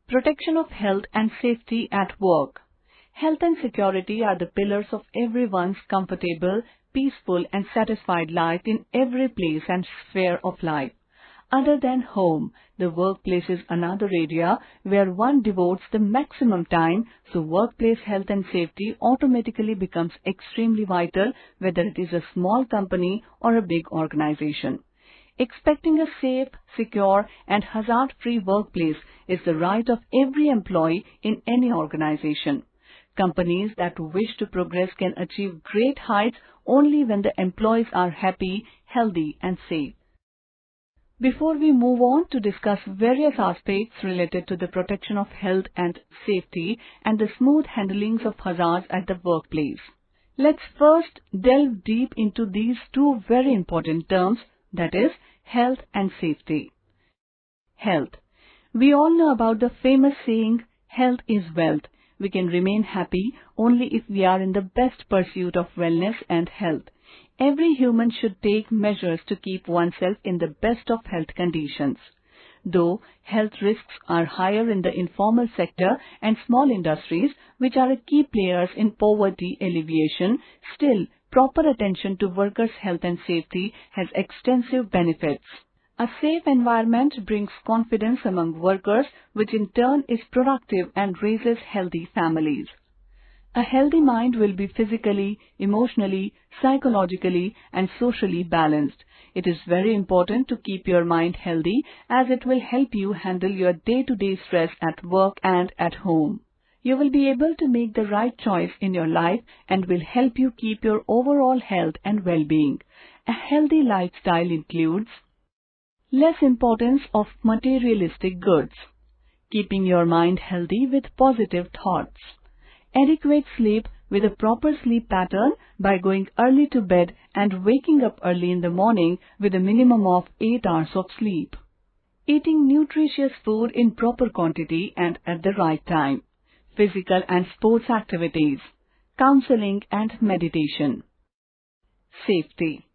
Protection of health and safety at work. Health and security are the pillars of everyone's comfortable, peaceful and satisfied life in every place and sphere of life. Other than home, the workplace is another area where one devotes the maximum time, so workplace health and safety automatically becomes extremely vital whether it is a small company or a big organization. Expecting a safe, secure and hazard-free workplace is the right of every employee in any organization. Companies that wish to progress can achieve great heights only when the employees are happy, healthy and safe. Before we move on to discuss various aspects related to the protection of health and safety and the smooth handlings of hazards at the workplace, let's first delve deep into these two very important terms, that is, health and safety. Health. We all know about the famous saying, health is wealth. We can remain happy only if we are in the best pursuit of wellness and health. Every human should take measures to keep oneself in the best of health conditions. Though health risks are higher in the informal sector and small industries, which are key players in poverty alleviation, still proper attention to workers' health and safety has extensive benefits. A safe environment brings confidence among workers, which in turn is productive and raises healthy families. A healthy mind will be physically, emotionally, psychologically and socially balanced. It is very important to keep your mind healthy as it will help you handle your day-to-day stress at work and at home. You will be able to make the right choice in your life and will help you keep your overall health and well-being. A healthy lifestyle includes less importance of materialistic goods, keeping your mind healthy with positive thoughts, adequate sleep with a proper sleep pattern by going early to bed and waking up early in the morning with a minimum of 8 hours of sleep, eating nutritious food in proper quantity and at the right time, physical and sports activities, counseling and meditation. Safety.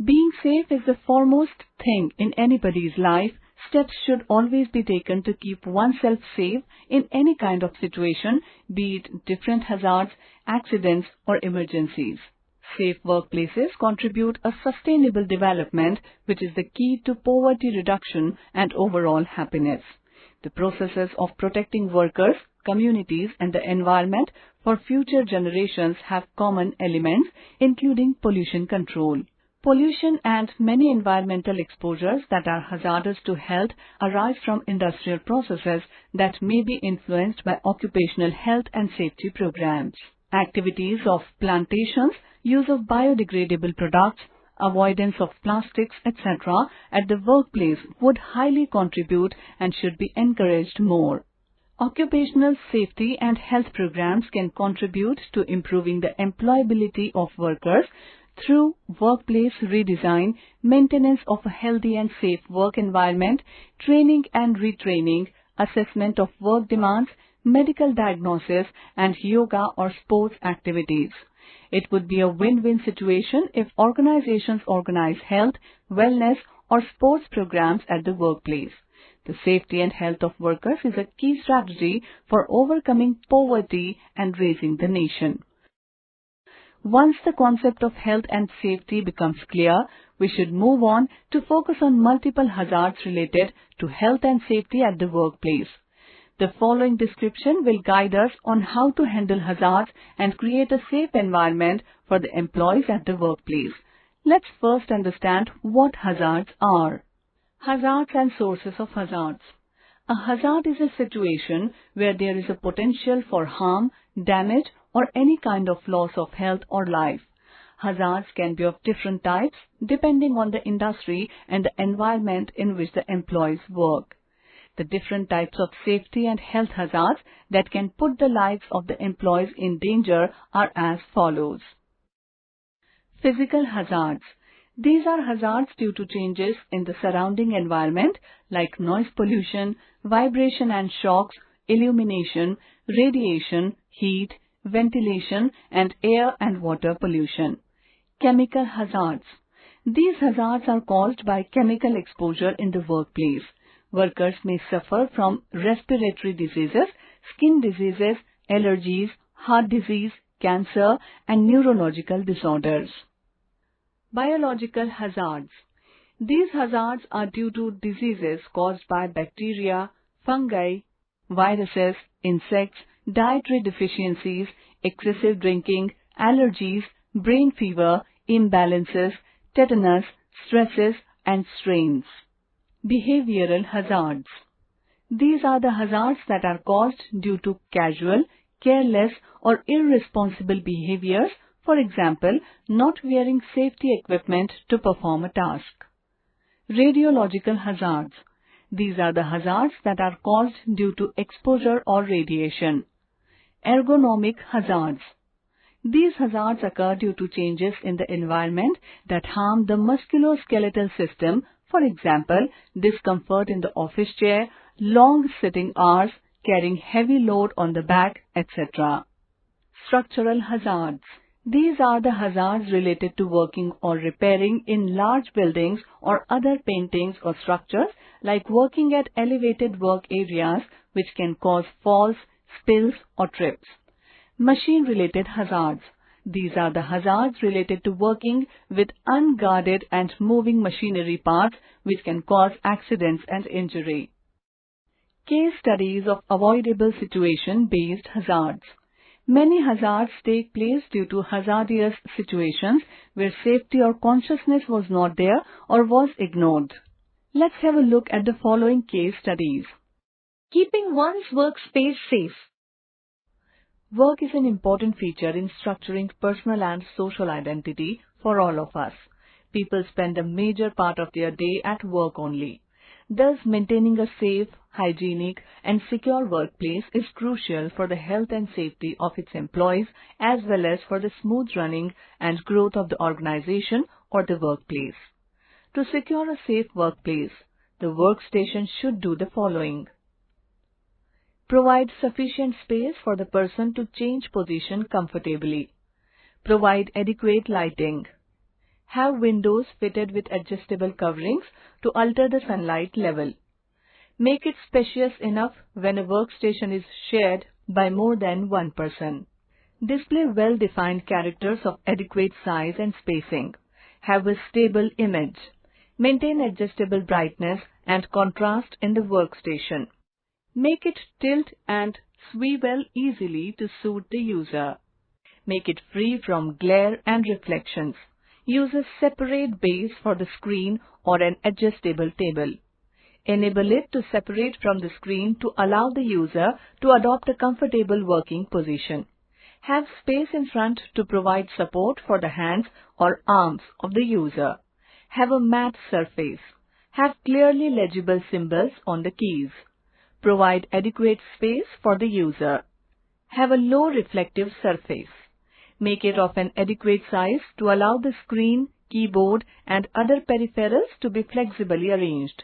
Being safe is the foremost thing in anybody's life. Steps should always be taken to keep oneself safe in any kind of situation, be it different hazards, accidents or emergencies. Safe workplaces contribute a sustainable development, which is the key to poverty reduction and overall happiness. The processes of protecting workers, communities and the environment for future generations have common elements, including pollution control. Pollution and many environmental exposures that are hazardous to health arise from industrial processes that may be influenced by occupational health and safety programs. Activities of plantations, use of biodegradable products, avoidance of plastics, etc. at the workplace would highly contribute and should be encouraged more. Occupational safety and health programs can contribute to improving the employability of workers through workplace redesign, maintenance of a healthy and safe work environment, training and retraining, assessment of work demands, medical diagnosis, and yoga or sports activities. It would be a win-win situation if organizations organize health, wellness, or sports programs at the workplace. The safety and health of workers is a key strategy for overcoming poverty and raising the nation. Once the concept of health and safety becomes clear, we should move on to focus on multiple hazards related to health and safety at the workplace. The following description will guide us on how to handle hazards and create a safe environment for the employees at the workplace. Let's first understand what hazards are. Hazards and sources of hazards. A hazard is a situation where there is a potential for harm, damage, or any kind of loss of health or life. Hazards can be of different types depending on the industry and the environment in which the employees work. The different types of safety and health hazards that can put the lives of the employees in danger are as follows. Physical hazards. These are hazards due to changes in the surrounding environment like noise pollution, vibration and shocks, illumination, radiation, heat, ventilation, and air and water pollution. Chemical hazards. These hazards are caused by chemical exposure in the workplace. Workers may suffer from respiratory diseases, skin diseases, allergies, heart disease, cancer, and neurological disorders. Biological hazards. These hazards are due to diseases caused by bacteria, fungi, viruses, insects, dietary deficiencies, excessive drinking, allergies, brain fever, imbalances, tetanus, stresses, and strains. Behavioral hazards. These are the hazards that are caused due to casual, careless, or irresponsible behaviors, for example, not wearing safety equipment to perform a task. Radiological hazards. These are the hazards that are caused due to exposure or radiation. Ergonomic hazards. These hazards occur due to changes in the environment that harm the musculoskeletal system, for example, discomfort in the office chair, long sitting hours, carrying heavy load on the back, etc. Structural hazards. These are the hazards related to working or repairing in large buildings or other paintings or structures, like working at elevated work areas, which can cause falls, spills, or trips. Machine-related hazards. These are the hazards related to working with unguarded and moving machinery parts, which can cause accidents and injury. Case studies of avoidable situation-based hazards. Many hazards take place due to hazardous situations where safety or consciousness was not there or was ignored. Let's have a look at the following case studies. Keeping one's workspace safe. Work is an important feature in structuring personal and social identity for all of us. People spend a major part of their day at work only. Thus, maintaining a safe, hygienic, and secure workplace is crucial for the health and safety of its employees as well as for the smooth running and growth of the organization or the workplace. To secure a safe workplace, the workstation should do the following. Provide sufficient space for the person to change position comfortably. Provide adequate lighting. Have windows fitted with adjustable coverings to alter the sunlight level. Make it spacious enough when a workstation is shared by more than one person. Display well-defined characters of adequate size and spacing. Have a stable image. Maintain adjustable brightness and contrast in the workstation. Make it tilt and swivel easily to suit the user. Make it free from glare and reflections. Use a separate base for the screen or an adjustable table. Enable it to separate from the screen to allow the user to adopt a comfortable working position. Have space in front to provide support for the hands or arms of the user. Have a matte surface. Have clearly legible symbols on the keys. Provide adequate space for the user. Have a low reflective surface. Make it of an adequate size to allow the screen, keyboard, and other peripherals to be flexibly arranged.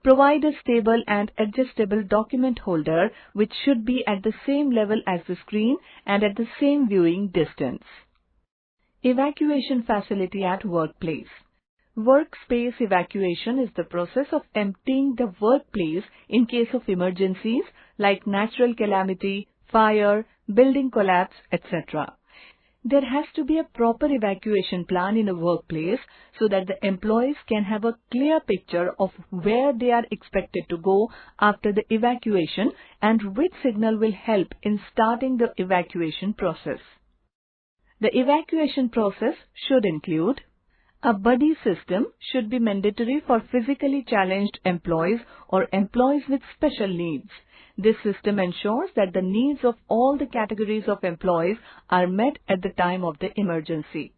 Provide a stable and adjustable document holder which should be at the same level as the screen and at the same viewing distance. Evacuation facility at workplace. Workspace evacuation is the process of emptying the workplace in case of emergencies like natural calamity, fire, building collapse, etc. There has to be a proper evacuation plan in a workplace so that the employees can have a clear picture of where they are expected to go after the evacuation and which signal will help in starting the evacuation process. The evacuation process should include a buddy system should be mandatory for physically challenged employees or employees with special needs. This system ensures that the needs of all the categories of employees are met at the time of the emergency.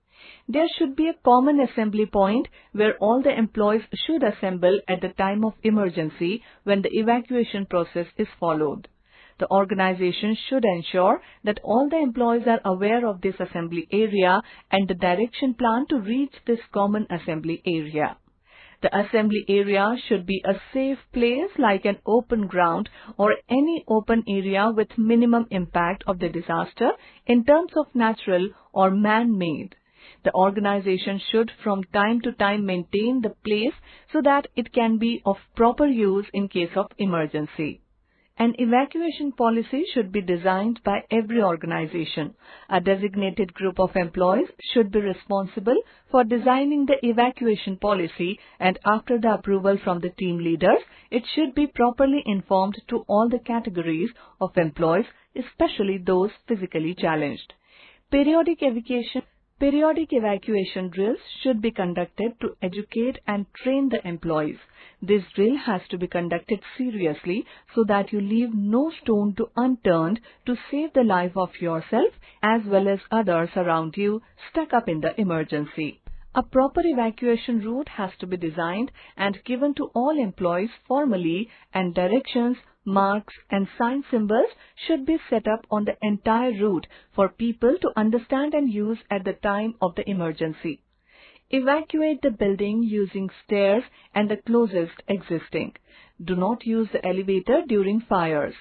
There should be a common assembly point where all the employees should assemble at the time of emergency when the evacuation process is followed. The organization should ensure that all the employees are aware of this assembly area and the direction plan to reach this common assembly area. The assembly area should be a safe place like an open ground or any open area with minimum impact of the disaster in terms of natural or man-made. The organization should from time to time maintain the place so that it can be of proper use in case of emergency. An evacuation policy should be designed by every organization. A designated group of employees should be responsible for designing the evacuation policy, and after the approval from the team leaders, it should be properly informed to all the categories of employees, especially those physically challenged. Periodic evacuation drills should be conducted to educate and train the employees. This drill has to be conducted seriously so that you leave no stone to unturned to save the life of yourself as well as others around you stuck up in the emergency. A proper evacuation route has to be designed and given to all employees formally, and directions, marks and sign symbols should be set up on the entire route for people to understand and use at the time of the emergency. Evacuate the building using stairs and the closest existing. Do not use the elevator during fires.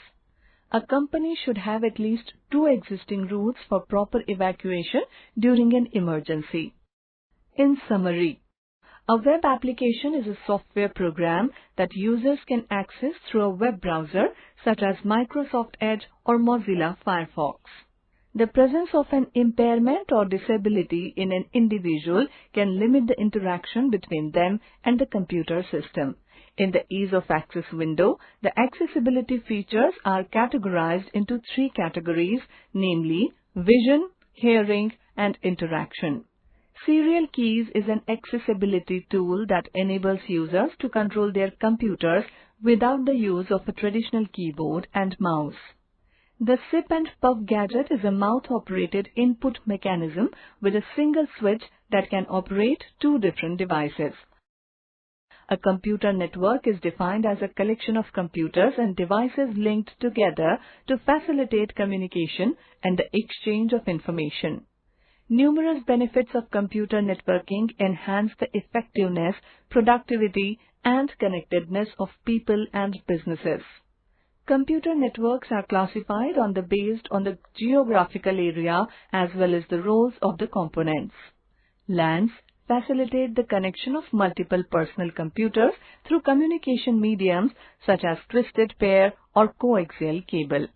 A company should have at least 2 existing routes for proper evacuation during an emergency. In summary, a web application is a software program that users can access through a web browser such as Microsoft Edge or Mozilla Firefox. The presence of an impairment or disability in an individual can limit the interaction between them and the computer system. In the Ease of Access window, the accessibility features are categorized into 3 categories, namely vision, hearing, and interaction. Serial keys is an accessibility tool that enables users to control their computers without the use of a traditional keyboard and mouse. The sip and puff gadget is a mouth-operated input mechanism with a single switch that can operate 2 different devices. A computer network is defined as a collection of computers and devices linked together to facilitate communication and the exchange of information. Numerous benefits of computer networking enhance the effectiveness, productivity, and connectedness of people and businesses. Computer networks are classified based on the geographical area as well as the roles of the components. LANs facilitate the connection of multiple personal computers through communication mediums such as twisted pair or coaxial cable.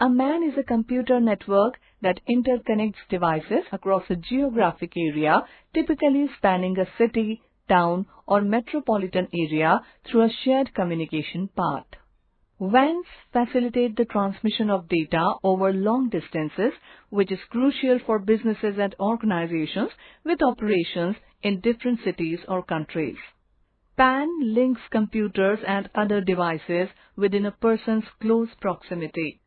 A MAN is a computer network that interconnects devices across a geographic area, typically spanning a city, town, or metropolitan area through a shared communication path. WANs facilitate the transmission of data over long distances, which is crucial for businesses and organizations with operations in different cities or countries. PAN links computers and other devices within a person's close proximity.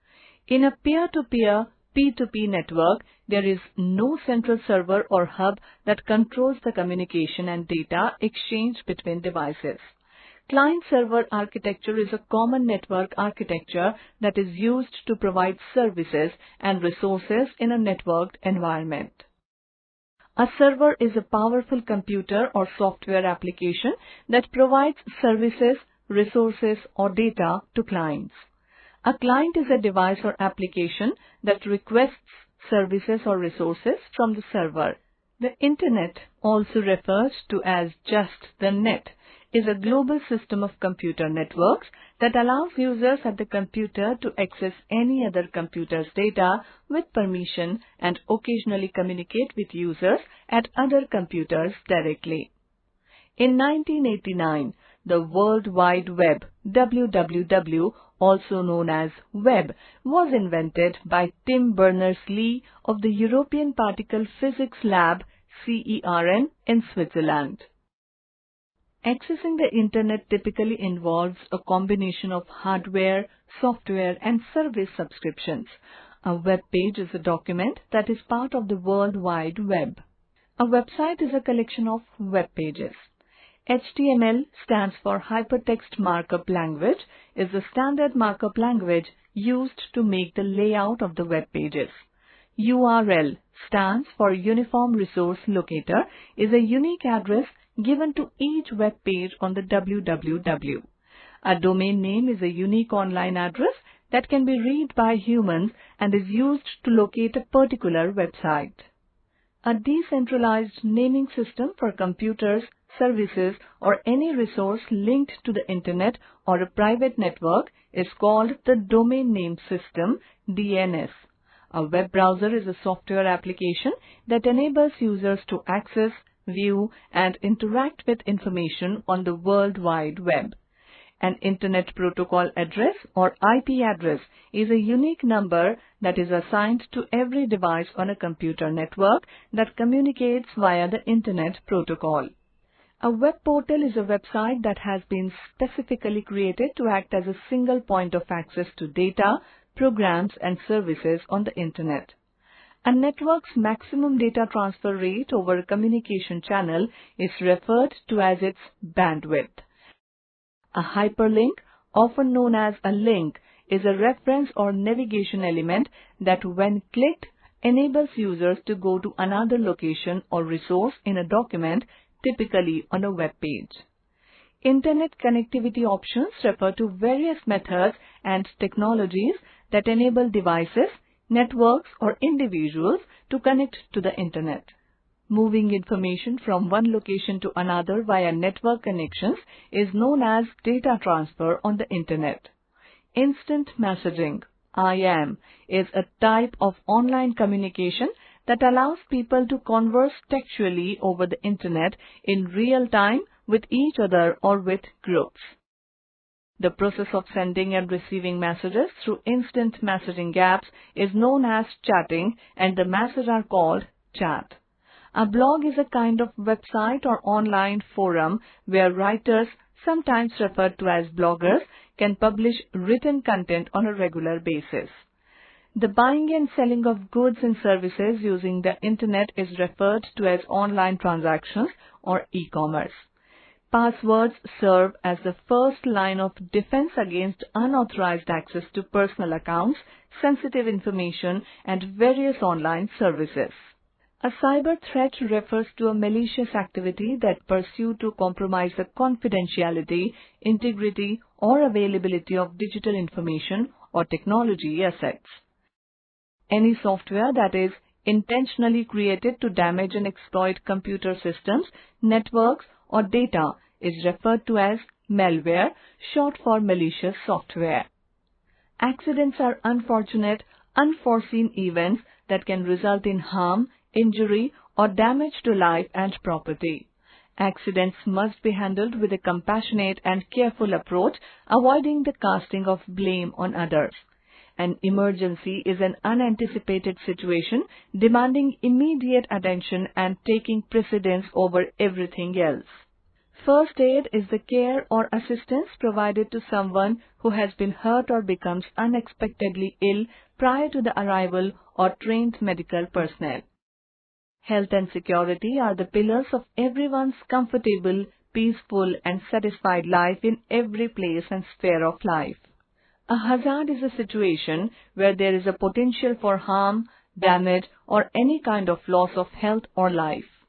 In a peer-to-peer P2P network, there is no central server or hub that controls the communication and data exchange between devices. Client-server architecture is a common network architecture that is used to provide services and resources in a networked environment. A server is a powerful computer or software application that provides services, resources, or data to clients. A client is a device or application that requests services or resources from the server. The Internet, also referred to as just the net, is a global system of computer networks that allows users at the computer to access any other computer's data with permission and occasionally communicate with users at other computers directly. In 1989, the World Wide Web, WWW, also known as Web, was invented by Tim Berners-Lee of the European Particle Physics Lab, CERN, in Switzerland. Accessing the Internet typically involves a combination of hardware, software, and service subscriptions. A web page is a document that is part of the World Wide Web. A website is a collection of web pages. HTML stands for Hypertext Markup Language, is the standard markup language used to make the layout of the web pages. URL stands for Uniform Resource Locator, is a unique address given to each web page on the www. A domain name is a unique online address that can be read by humans and is used to locate a particular website. A decentralized naming system for computers, services, or any resource linked to the Internet or a private network is called the Domain Name System, DNS. A web browser is a software application that enables users to access, view, and interact with information on the World Wide Web. An Internet Protocol address or IP address is a unique number that is assigned to every device on a computer network that communicates via the Internet Protocol. A web portal is a website that has been specifically created to act as a single point of access to data, programs, and services on the Internet. A network's maximum data transfer rate over a communication channel is referred to as its bandwidth. A hyperlink, often known as a link, is a reference or navigation element that, when clicked, enables users to go to another location or resource in a document, typically on a web page. Internet connectivity options refer to various methods and technologies that enable devices, networks, or individuals to connect to the Internet. Moving information from one location to another via network connections is known as data transfer on the Internet. Instant messaging, IM, is a type of online communication that allows people to converse textually over the Internet in real time with each other or with groups. The process of sending and receiving messages through instant messaging apps is known as chatting, and the messages are called chat. A blog is a kind of website or online forum where writers, sometimes referred to as bloggers, can publish written content on a regular basis. The buying and selling of goods and services using the Internet is referred to as online transactions or e-commerce. Passwords serve as the first line of defense against unauthorized access to personal accounts, sensitive information, and various online services. A cyber threat refers to a malicious activity that pursues to compromise the confidentiality, integrity, or availability of digital information or technology assets. Any software that is intentionally created to damage and exploit computer systems, networks, or data is referred to as malware, short for malicious software. Accidents are unfortunate, unforeseen events that can result in harm, injury, or damage to life and property. Accidents must be handled with a compassionate and careful approach, avoiding the casting of blame on others. An emergency is an unanticipated situation demanding immediate attention and taking precedence over everything else. First aid is the care or assistance provided to someone who has been hurt or becomes unexpectedly ill prior to the arrival or trained medical personnel. Health and security are the pillars of everyone's comfortable, peaceful, and satisfied life in every place and sphere of life. A hazard is a situation where there is a potential for harm, damage, or any kind of loss of health or life.